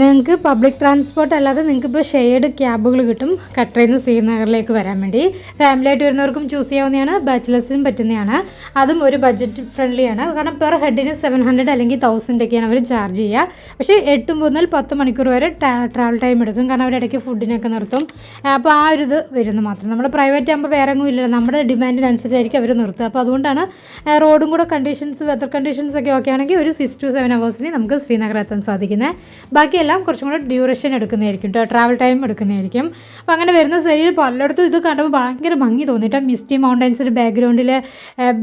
നിങ്ങൾക്ക് പബ്ലിക് ട്രാൻസ്പോർട്ട് അല്ലാതെ നിങ്ങൾക്ക് ഇപ്പോൾ ഷെയർഡ് ക്യാബുകൾ കിട്ടും കട്ടറയിൽ നിന്ന് ശ്രീനഗറിലേക്ക് വരാൻ വേണ്ടി. ഫാമിലി ആയിട്ട് വരുന്നവർക്കും ചൂസ് ചെയ്യാവുന്നതാണ്, ബാച്ചിലേഴ്സിനും പറ്റുന്നതാണ്. അതും ഒരു ബഡ്ജറ്റ് ഫ്രണ്ട്ലിയാണ്. കാരണം പെർ ഹെഡിന് 700 അല്ലെങ്കിൽ 1000 ഒക്കെയാണ് അവർ ചാർജ് ചെയ്യുക. പക്ഷേ 8 മുതൽ 10 മണിക്കൂർ വരെ ട്രാവൽ ടൈം എടുക്കും. കാരണം അവരിടയ്ക്ക് ഫുഡിനൊക്കെ നിർത്തും. അപ്പോൾ ആ ഒരു ഇത് വരുന്നു മാത്രം. നമ്മുടെ പ്രൈവറ്റ് ആകുമ്പോൾ വേറെ ഒന്നും ഇല്ല, നമ്മുടെ ഡിമാൻഡിനനുസരിച്ചായിരിക്കും അവർ നിർത്തുക. അപ്പോൾ അതുകൊണ്ടാണ് റോഡും കൂടെ കണ്ടീഷൻസ്, വെതർ കണ്ടീഷൻസ് ഒക്കെ ഓക്കെ ആണെങ്കിൽ ഒരു 6 to 7 hours നമുക്ക് ശ്രീനഗർ എത്താൻ സാധിക്കുന്നത്. ബാക്കിയെല്ലാം കുറച്ചും കൂടെ ഡ്യൂറേഷൻ എടുക്കുന്നതായിരിക്കും കേട്ടോ, ട്രാവൽ ടൈം എടുക്കുന്നതായിരിക്കും. അപ്പോൾ അങ്ങനെ വരുന്ന സൈഡിൽ പലയിടത്തും ഇത് കണ്ടപ്പോൾ ഭയങ്കര ഭംഗി തോന്നിയിട്ട് മിസ്റ്റി മൗണ്ടൻസിൻ്റെ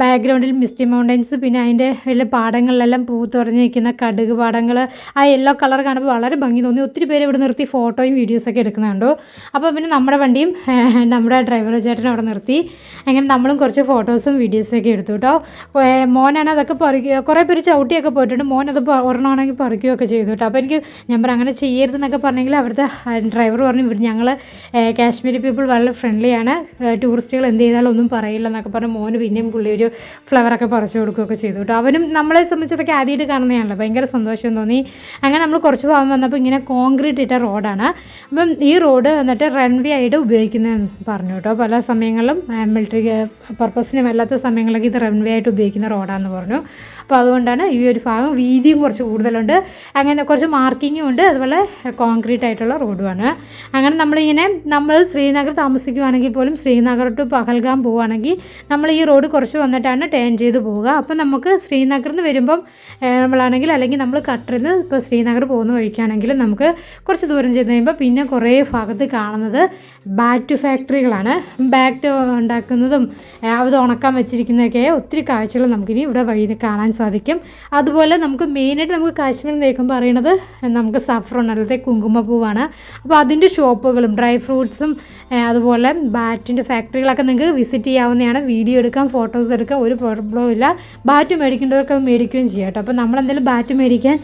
ബാക്ക്ഗ്രൗണ്ടിൽ മിസ്റ്റി മൗണ്ടൻസ്, പിന്നെ അതിൻ്റെ വലിയ പാടങ്ങളിലെല്ലാം തുറഞ്ഞ് നിൽക്കുന്ന കടുക് പാടങ്ങൾ, ആ യെല്ലോ കളർ കാണുമ്പോൾ വളരെ ഭംഗി തോന്നി. ഒത്തിരി പേര് ഇവിടെ നിർത്തി ഫോട്ടോയും വീഡിയോസൊക്കെ എടുക്കുന്നുണ്ടോ. അപ്പോൾ പിന്നെ നമ്മുടെ വണ്ടിയും നമ്മുടെ ഡ്രൈവർ ചേട്ടനും അവിടെ നിർത്തി. അങ്ങനെ നമ്മളും കുറച്ച് ഫോട്ടോസും വീഡിയോസൊക്കെ എടുത്തു കേട്ടോ. മോനാണ് അതൊക്കെ കുറേ പേര് ചവിട്ടിയൊക്കെ പോയിട്ടുണ്ട്. മോൻ അത് ഒരെണ്ണമാണെങ്കിൽ പറിക്കുകയൊക്കെ ചെയ്തു കേട്ടോ. അപ്പോൾ എനിക്ക് ഞാൻ പറഞ്ഞു അങ്ങനെ ചെയ്യരുതെന്നൊക്കെ പറഞ്ഞെങ്കിൽ അവിടുത്തെ ഡ്രൈവർ പറഞ്ഞു ഞങ്ങൾ കാശ്മീരി പീപ്പിൾ വളരെ ഫ്രണ്ട്ലിയാണ്, ടൂറിസ്റ്റുകൾ എന്ത് ചെയ്താലും ഒന്നും പറയില്ല എന്നൊക്കെ പറഞ്ഞ് മോന് പിന്നെയും പുള്ളി ഒരു ഫ്ലവറൊക്കെ പറിച്ചു കൊടുക്കുകയൊക്കെ ചെയ്തു കേട്ടോ. അവനും നമ്മളെ സംബന്ധിച്ചതൊക്കെ ആദ്യമായിട്ട് കാണുന്നതാണല്ലോ, ഭയങ്കര സന്തോഷം തോന്നി. അങ്ങനെ നമ്മൾ കുറച്ച് ഭാഗം വന്നപ്പോൾ ഇങ്ങനെ കോൺക്രീറ്റ് ഇട്ട റോഡാണ്. അപ്പം ഈ റോഡ് എന്നിട്ട് റൺവേ ആയിട്ട് ഉപയോഗിക്കുന്നതെന്ന് പറഞ്ഞു കേട്ടോ. പല സമയങ്ങളിലും മിലിറ്ററി പർപ്പസിനും അല്ലാത്ത സമയങ്ങളിലൊക്കെ ഇത് റൺവേ ആയിട്ട് ഉപയോഗിക്കുന്ന റോഡാണെന്ന് പറഞ്ഞു. അപ്പോൾ അതുകൊണ്ടാണ് ഈ ഒരു ഭാഗം വീതിയും കുറച്ച് കൂടുതലുണ്ട്, അങ്ങനെ കുറച്ച് മാർക്കിങ്ങും ഉണ്ട്, അതുപോലെ കോൺക്രീറ്റ് ആയിട്ടുള്ള റോഡുമാണ്. അങ്ങനെ നമ്മൾ ശ്രീനഗർ താമസിക്കുകയാണെങ്കിൽ പോലും ശ്രീനഗർ ടു പഹൽഗാം പോവുകയാണെങ്കിൽ നമ്മൾ ഈ റോഡ് കുറച്ച് വന്നിട്ടാണ് ടേൺ ചെയ്ത് പോവുക. അപ്പം നമുക്ക് ശ്രീനഗറിൽ നിന്ന് വരുമ്പം നമ്മളാണെങ്കിൽ അല്ലെങ്കിൽ നമ്മൾ കട്ടറിൽ നിന്ന് ഇപ്പോൾ ശ്രീനഗർ പോകുന്ന വഴിക്കാണെങ്കിൽ നമുക്ക് കുറച്ച് ദൂരം ചെയ്ത് കഴിയുമ്പോൾ പിന്നെ കുറേ ഭാഗത്ത് കാണുന്നത് ബാറ്റ് ഫാക്ടറികളാണ്. ബാറ്റ് ഉണ്ടാക്കുന്നതും അത് ഉണക്കാൻ വെച്ചിരിക്കുന്നതൊക്കെ ഒത്തിരി കാഴ്ചകൾ നമുക്കിനി ഇവിടെ വഴി കാണാൻ സാധിക്കും. അതുപോലെ നമുക്ക് മെയിനായിട്ട് നമുക്ക് കാശ്മീരിൽ കേൾക്കുമ്പോൾ അറിയണത് നമുക്ക് സഫ്രോൺ അല്ലാതെ കുങ്കുമപ്പൂവാണ്. അപ്പോൾ അതിൻ്റെ ഷോപ്പുകളും ഡ്രൈ ഫ്രൂട്ട്സും അതുപോലെ ബാറ്റിൻ്റെ ഫാക്ടറികളൊക്കെ നിങ്ങൾക്ക് വിസിറ്റ് ചെയ്യാവുന്നതാണ്. വീഡിയോ എടുക്കാം, ഫോട്ടോസ് എടുക്കാം, ഒരു പ്രോബ്ലവും ഇല്ല. ബാറ്റ് മേടിക്കേണ്ടവർക്ക് അത് മേടിക്കുകയും ചെയ്യാം കേട്ടോ. അപ്പോൾ നമ്മളെന്തായാലും ബാറ്റ് മേടിക്കാൻ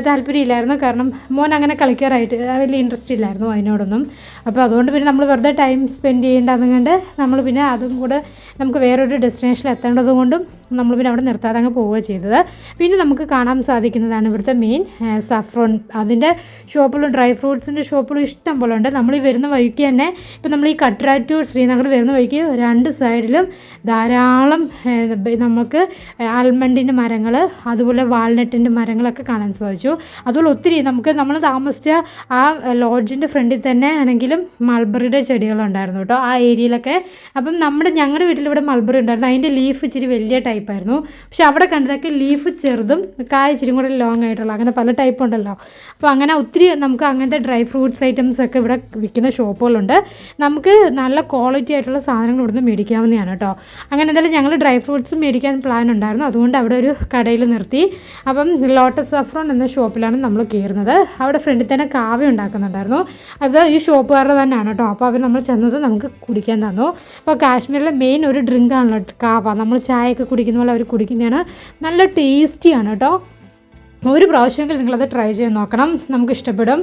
താല്പര്യമില്ലായിരുന്നു, കാരണം മോൻ അങ്ങനെ കളിക്കാറായിട്ട് വലിയ ഇൻട്രസ്റ്റ് ഇല്ലായിരുന്നു അതിനോടൊന്നും. അപ്പോൾ അതുകൊണ്ട് പിന്നെ നമ്മൾ വെറുതെ ടൈം സ്പെൻഡ് ചെയ്യേണ്ടതും കൊണ്ട് നമ്മൾ പിന്നെ അതും കൂടെ നമുക്ക് വേറൊരു ഡെസ്റ്റിനേഷനിൽ എത്തേണ്ടതും കൊണ്ടും നമ്മൾ പിന്നെ അവിടെ നിർത്താതെ അങ്ങ് പോവുക ചെയ്തത്. പിന്നെ നമുക്ക് കാണാൻ സാധിക്കുന്നതാണ് ഇവിടുത്തെ മെയിൻ സഫ്രോൺ. അതിൻ്റെ ഷോപ്പുകളും ഡ്രൈ ഫ്രൂട്ട്സിൻ്റെ ഷോപ്പുകളും ഇഷ്ടം പോലെ ഉണ്ട്. നമ്മൾ ഈ വരുന്ന വഴിക്ക് തന്നെ ഇപ്പോൾ നമ്മൾ ഈ കട്ര ടു ശ്രീനഗർ വരുന്ന വഴിക്ക് 2 സൈഡിലും ധാരാളം നമുക്ക് ആൽമണ്ടിൻ്റെ മരങ്ങൾ അതുപോലെ വാൾനട്ടിൻ്റെ മരങ്ങളൊക്കെ കാണാൻ സാധിച്ചു. അതുപോലെ ഒത്തിരി നമ്മൾ താമസിച്ച ആ ലോഡ്ജിൻ്റെ ഫ്രണ്ടിൽ തന്നെ ആണെങ്കിലും മൾബറിയുടെ ചെടികളുണ്ടായിരുന്നു കേട്ടോ ആ ഏരിയയിലൊക്കെ. അപ്പം ഞങ്ങളുടെ വീട്ടിലിവിടെ മൾബറി ഉണ്ടായിരുന്നു, അതിൻ്റെ ലീഫ് ഇച്ചിരി വലിയ ടൈപ്പായിരുന്നു. പക്ഷെ അവിടെ കണ്ടതൊക്കെ ലീഫ് ചെറുതും കായ ഇച്ചിരി കൂടെ ലോങ് ആയിട്ടുള്ള അങ്ങനെ പല ടൈപ്പ് ഉണ്ടല്ലോ. അപ്പോൾ അങ്ങനെ ഒത്തിരി നമുക്ക് അങ്ങനത്തെ ഡ്രൈ ഫ്രൂട്ട്സ് ഐറ്റംസ് ഒക്കെ ഇവിടെ വിൽക്കുന്ന ഷോപ്പുകളുണ്ട്. നമുക്ക് നല്ല ക്വാളിറ്റി ആയിട്ടുള്ള സാധനങ്ങൾ ഇവിടുന്ന് മേടിക്കാവുന്നതാണ് കേട്ടോ. അങ്ങനെ എന്തായാലും ഞങ്ങൾ ഡ്രൈ ഫ്രൂട്ട്സ് മേടിക്കാൻ പ്ലാൻ ഉണ്ടായിരുന്നു, അതുകൊണ്ട് അവിടെ ഒരു കടയിൽ നിർത്തി. അപ്പം ലോട്ടസ് സഫ്രോൺ എന്ന ഷോപ്പിലാണ് നമ്മൾ കയറുന്നത്. അവിടെ ഫ്രണ്ടിൽ തന്നെ കാവ ഉണ്ടാക്കുന്നുണ്ടായിരുന്നു. അപ്പോൾ ഈ ഷോപ്പുകാരുടെ തന്നെയാണ് കേട്ടോ. അപ്പോൾ അവർ നമ്മൾ ചെന്നത് നമുക്ക് കുടിക്കാൻ തന്നു. അപ്പോൾ കാശ്മീരിലെ മെയിൻ ഒരു ഡ്രിങ്ക് ആണല്ലോ കാവ. നമ്മൾ ചായയൊക്കെ കുടിക്കുന്ന പോലെ അവർ കുടിക്കുന്നതാണ്. നല്ല ടേസ്റ്റിയാണ് കേട്ടോ. ഒരു പ്രാവശ്യമെങ്കിലും നിങ്ങളത് ട്രൈ ചെയ്ത് നോക്കണം, നമുക്ക് ഇഷ്ടപ്പെടും.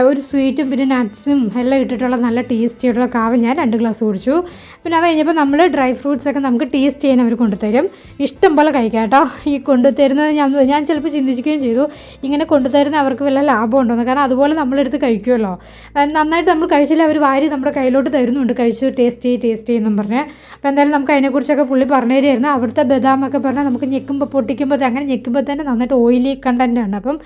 ഒരു സ്വീറ്റും പിന്നെ നട്ട്സും എല്ലാം ഇട്ടിട്ടുള്ള നല്ല ടേസ്റ്റി ആയിട്ടുള്ള കാവ ഞാൻ 2 ഗ്ലാസ് കുടിച്ചു. പിന്നെ അത് കഴിഞ്ഞപ്പോൾ നമ്മൾ ഡ്രൈ ഫ്രൂട്ട്സൊക്കെ നമുക്ക് ടേസ്റ്റ് ചെയ്യാൻ അവർ കൊണ്ടുതരും. ഇഷ്ടം പോലെ കഴിക്കാം കേട്ടോ. ഈ കൊണ്ടുതരുന്നത് ഞാൻ ചിലപ്പോൾ ചിന്തിക്കുകയും ചെയ്തു ഇങ്ങനെ കൊണ്ടുതരുന്ന അവർക്ക് വല്ല ലാഭം ഉണ്ടോയെന്ന്. കാരണം അതുപോലെ നമ്മളെടുത്ത് കഴിക്കുമല്ലോ, നന്നായിട്ട് നമ്മൾ കഴിച്ചില്ല അവർ വാരി നമ്മുടെ കയ്യിലോട്ട് തരുന്നുണ്ട്, കഴിച്ചു ടേസ്റ്റ് ചെയ്യുമെന്നും പറഞ്ഞ്. അപ്പോൾ എന്തായാലും നമുക്ക് അതിനെക്കുറിച്ചൊക്കെ പുള്ളി പറഞ്ഞു തരുമായിരുന്നു. അവിടുത്തെ ബദാമൊക്കെ പറഞ്ഞാൽ നമുക്ക് പൊട്ടിക്കുമ്പോൾ അങ്ങനെ ഞെക്കുമ്പോൾ തന്നെ നന്നായിട്ട് ഓയിലി കണ്ടൻറ്റാണ്. അപ്പം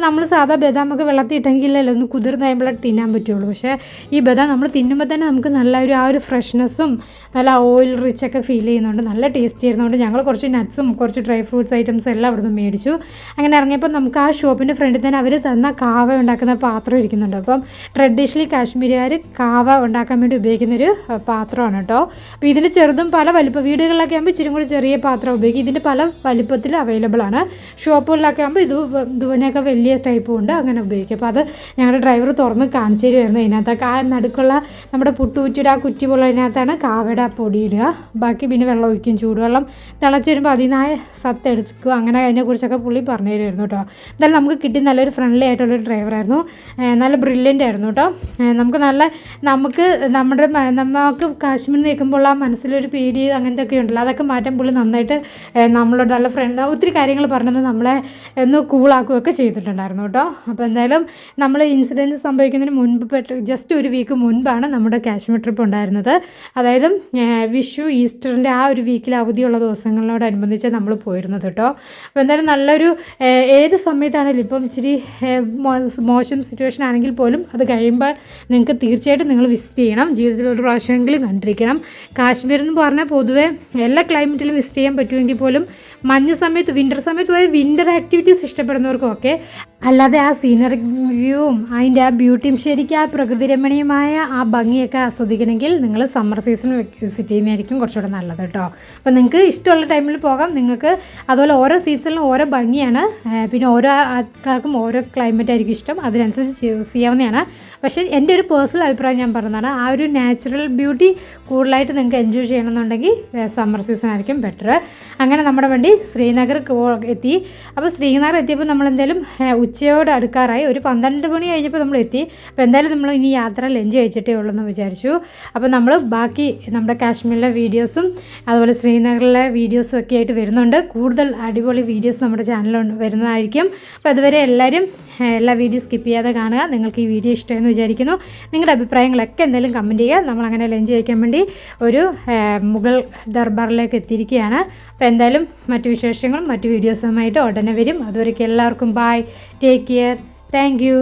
നമ്മൾ സാധാ ബദാമൊക്കെ വെള്ളത്തിൽ ഇട്ടെങ്കിലല്ലേ ഒന്ന് കുതിർന്ന് കഴിയുമ്പോഴായിട്ട് തിന്നാൻ പറ്റുള്ളൂ. പക്ഷേ ഈ ബദാം നമ്മൾ തിന്നുമ്പോൾ തന്നെ നമുക്ക് നല്ല ആ ഒരു ഫ്രഷ്നെസ്സും നല്ല ഓയിൽ റിച്ചൊക്കെ ഫീൽ ചെയ്യുന്നുണ്ട്, നല്ല ടേസ്റ്റ് ചെയ്യുന്നതുകൊണ്ട് ഞങ്ങൾ കുറച്ച് നട്ട്സും കുറച്ച് ഡ്രൈ ഫ്രൂട്ട്സ് ഐറ്റംസും എല്ലാം അവിടെ നിന്ന് മേടിച്ചു. അങ്ങനെ ഇറങ്ങിയപ്പോൾ നമുക്ക് ആ ഷോപ്പിൻ്റെ ഫ്രണ്ടിൽ തന്നെ അവർ തന്ന കാവ ഉണ്ടാക്കുന്ന പാത്രം ഇരിക്കുന്നുണ്ട്. അപ്പം ട്രഡീഷണലി കാശ്മീരുകാർ കാവ ഉണ്ടാക്കാൻ വേണ്ടി ഉപയോഗിക്കുന്നൊരു പാത്രമാണ് കേട്ടോ. അപ്പോൾ ഇതിന് ചെറുതും പല വലിപ്പം, വീടുകളിലൊക്കെ ആകുമ്പോൾ ഇച്ചിരി കൂടി ചെറിയ പാത്രം ഉപയോഗിക്കും. ഇതിൻ്റെ പല വലിപ്പത്തിൽ അവൈലബിൾ ആണ്. ഷോപ്പുകളിലൊക്കെ ആകുമ്പോൾ ഇതിനൊക്കെ വലിയ ടൈപ്പും ഉണ്ട്, അങ്ങനെ ഉപയോഗിക്കും. അപ്പോൾ അത് ഞങ്ങളുടെ ഡ്രൈവർ തുറന്ന് കാണിച്ചു തരുമായിരുന്നു. അതിനകത്തൊക്കെ ആ നടുക്കുള്ള നമ്മുടെ പുട്ടുകുറ്റിയുടെ ആ കുറ്റി പോലെ അതിനകത്താണ് കാവയുടെ ആ പൊടി ഇടുക. ബാക്കി പിന്നെ വെള്ളം ഒഴിക്കും, ചൂടുവെള്ളം തിളച്ച് വരുമ്പോൾ അതിനായ സത്ത് എടുക്കുക. അങ്ങനെ അതിനെക്കുറിച്ചൊക്കെ പുള്ളി പറഞ്ഞു തരുമായിരുന്നു കേട്ടോ. എന്തായാലും നമുക്ക് കിട്ടി നല്ലൊരു ഫ്രണ്ട്ലി ആയിട്ടുള്ളൊരു ഡ്രൈവറായിരുന്നു, നല്ല ബ്രില്യൻ്റ് ആയിരുന്നു കേട്ടോ. നമുക്ക് കാശ്മീരിൽ നിൽക്കുമ്പോൾ ആ മനസ്സിലൊരു പേടി അങ്ങനത്തെ ഒക്കെ ഉണ്ടല്ലോ, അതൊക്കെ മാറ്റാൻ പുള്ളി നന്നായിട്ട് നമ്മളോട് നല്ല ഫ്രണ്ട് ഒത്തിരി കാര്യങ്ങൾ പറഞ്ഞത് നമ്മളെ ഒന്ന് കൂളാക്കുകയൊക്കെ ചെയ്തിട്ടുണ്ടായിരുന്നു കേട്ടോ. അപ്പോൾ എന്തായാലും നമ്മൾ ഇൻസിഡൻറ്റ് സംഭവിക്കുന്നതിന് മുൻപ് ജസ്റ്റ് ഒരു വീക്ക് മുൻപാണ് നമ്മുടെ കാശ്മീർ ട്രിപ്പ് ഉണ്ടായിരുന്നത്. അതായത് വിഷു ഈസ്റ്ററിൻ്റെ ആ ഒരു വീക്കിൽ അവധിയുള്ള ദിവസങ്ങളോടനുബന്ധിച്ച് നമ്മൾ പോയിരുന്നത് കേട്ടോ. അപ്പോൾ എന്തായാലും നല്ലൊരു ഏത് സമയത്താണെങ്കിലും ഇപ്പം ഇച്ചിരി മോശം സിറ്റുവേഷൻ ആണെങ്കിൽ പോലും അത് കഴിയുമ്പോൾ നിങ്ങൾക്ക് തീർച്ചയായിട്ടും നിങ്ങൾ വിസിറ്റ് ചെയ്യണം. ജീവിതത്തിൽ ഒരു പ്രാവശ്യമെങ്കിലും കണ്ടിരിക്കണം. കാശ്മീർ എന്ന് പറഞ്ഞാൽ പൊതുവേ എല്ലാ ക്ലൈമറ്റിലും വിസിറ്റ് ചെയ്യാൻ പറ്റുമെങ്കിൽ പോലും മഞ്ഞ് സമയത്ത് വിൻ്റർ സമയത്ത് പോയ വിൻ്റർ ആക്ടിവിറ്റീസ് ഇഷ്ടപ്പെടുന്നവർക്കും ഒക്കെ, അല്ലാതെ ആ സീനറി വ്യൂവും അതിൻ്റെ ആ ബ്യൂട്ടിയും ശരിക്കും ആ പ്രകൃതി രമണീയമായ ആ ഭംഗിയൊക്കെ ആസ്വദിക്കണമെങ്കിൽ നിങ്ങൾ സമ്മർ സീസൺ വിസിറ്റ് ചെയ്യുന്നതായിരിക്കും കുറച്ചുകൂടെ നല്ലത് കേട്ടോ. അപ്പോൾ നിങ്ങൾക്ക് ഇഷ്ടമുള്ള ടൈമിൽ പോകാം. നിങ്ങൾക്ക് അതുപോലെ ഓരോ സീസണിലും ഓരോ ഭംഗിയാണ്. പിന്നെ ഓരോ ആൾക്കാർക്കും ഓരോ ക്ലൈമറ്റ് ആയിരിക്കും ഇഷ്ടം, അതിനനുസരിച്ച് ചൂസ് ചെയ്യാവുന്നതാണ്. പക്ഷേ എൻ്റെ ഒരു പേഴ്സണൽ അഭിപ്രായം ഞാൻ പറഞ്ഞതാണ്, ആ ഒരു നാച്ചുറൽ ബ്യൂട്ടി കൂടുതലായിട്ട് നിങ്ങൾക്ക് എൻജോയ് ചെയ്യണമെന്നുണ്ടെങ്കിൽ സമ്മർ സീസൺ ആയിരിക്കും ബെറ്റർ. അങ്ങനെ നമ്മുടെ വണ്ടി ശ്രീനഗർ എത്തി. അപ്പോൾ ശ്രീനഗർ എത്തിയപ്പോൾ നമ്മളെന്തായാലും ഉച്ചയോട് അടുക്കാറായി. ഒരു 12 മണി കഴിഞ്ഞപ്പോൾ നമ്മൾ എത്തി. അപ്പോൾ എന്തായാലും നമ്മൾ ഇനി യാത്ര ലഞ്ച് കഴിച്ചിട്ടേ ഉള്ളൂ എന്ന് വിചാരിച്ചു. അപ്പോൾ നമ്മൾ ബാക്കി നമ്മുടെ കാശ്മീരിലെ വീഡിയോസും അതുപോലെ ശ്രീനഗറിലെ വീഡിയോസും ഒക്കെ ആയിട്ട് വരുന്നുണ്ട്. കൂടുതൽ അടിപൊളി വീഡിയോസ് നമ്മുടെ ചാനലിൽ വരുന്നതായിരിക്കും. അപ്പോൾ അതുവരെ എല്ലാവരും എല്ലാ വീഡിയോ സ്കിപ്പ് ചെയ്യാതെ കാണുക. നിങ്ങൾക്ക് ഈ വീഡിയോ ഇഷ്ടമെന്ന് വിചാരിക്കുന്നു. നിങ്ങളുടെ അഭിപ്രായങ്ങളൊക്കെ എന്തെങ്കിലും കമൻറ്റ് ചെയ്യുക. നമ്മളങ്ങനെ ലഞ്ച് കഴിക്കാൻ വേണ്ടി ഒരു മുഗൾ ദർബാറിലേക്ക് എത്തിയിരിക്കുകയാണ്. അപ്പോൾ എന്തായാലും മറ്റു വിശേഷങ്ങളും മറ്റു വീഡിയോസുമായിട്ട് ഉടനെ വരും. അതുവരെയ്ക്ക് എല്ലാവർക്കും bye, take care, thank U.